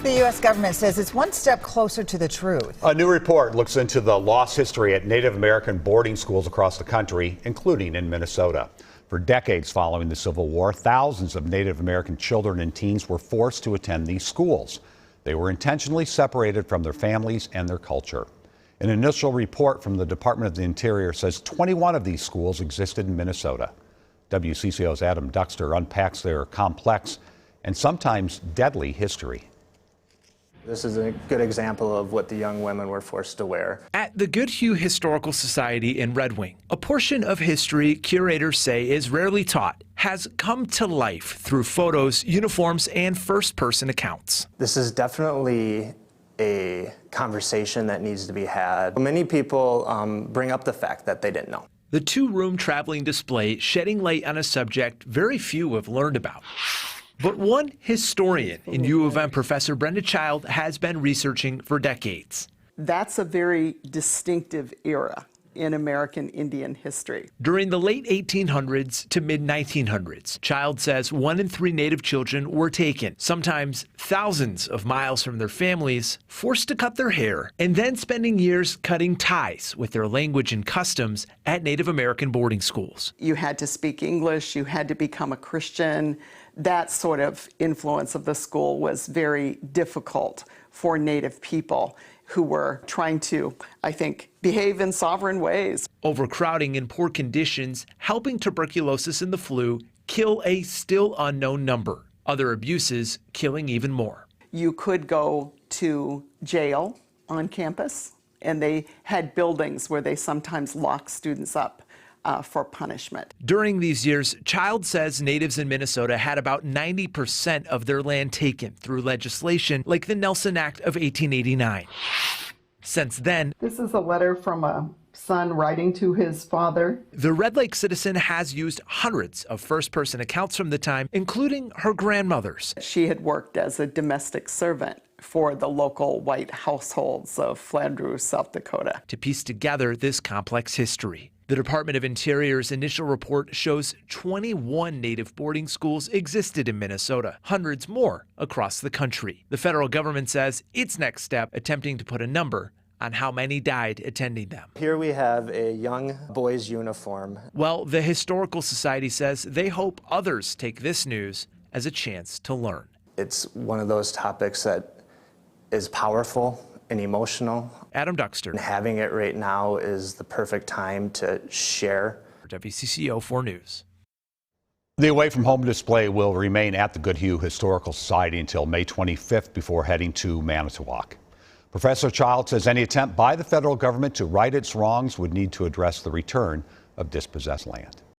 The U.S. government says it's one step closer to the truth. A new report looks into the lost history at Native American boarding schools across the country, including in Minnesota. For decades following the Civil War, thousands of Native American children and teens were forced to attend these schools. They were intentionally separated from their families and their culture. An initial report from the Department of the Interior says 21 of these schools existed in Minnesota. WCCO's Adam Duxter unpacks their complex and sometimes deadly history. This is a good example of what the young women were forced to wear. At the Goodhue Historical Society in Red Wing, a portion of history curators say is rarely taught has come to life through photos, uniforms, and first-person accounts. This is definitely a conversation that needs to be had. Many people bring up the fact that they didn't know. The two-room traveling display shedding light on a subject very few have learned about. But one historian in U of M, Professor Brenda Child, has been researching for decades. That's a very distinctive era in American Indian history. During the late 1800s to mid-1900s, Child says 1 in 3 Native children were taken, sometimes thousands of miles from their families, forced to cut their hair, and then spending years cutting ties with their language and customs at Native American boarding schools. You had to speak English, you had to become a Christian. That sort of influence of the school was very difficult for Native people who were trying to, I think, behave in sovereign ways. Overcrowding and poor conditions helping tuberculosis and the flu kill a still unknown number. Other abuses killing even more. You could go to jail on campus, and they had buildings where they sometimes locked students up for punishment. During these years, Child says natives in Minnesota had about 90% of their land taken through legislation like the Nelson Act of 1889. Since then, This is a letter from a son writing to his father. the Red Lake citizen has used hundreds of first-person accounts from the time, including her grandmother's. She had worked as a domestic servant for the local white households of Flandreau, South Dakota. To piece together this complex history. The Department of Interior's initial report shows 21 Native boarding schools existed in Minnesota, hundreds more across the country. The federal government says its next step attempting to put a number on how many died attending them. Here we have a young boy's uniform. Well, the Historical Society says they hope others take this news as a chance to learn. It's one of those topics that is powerful and emotional. Adam Duxter. And having it right now is the perfect time to share. For WCCO 4 News. The Away from Home display will remain at the Goodhue Historical Society until May 25th before heading to Manitowoc. Professor Child says any attempt by the federal government to right its wrongs would need to address the return of dispossessed land.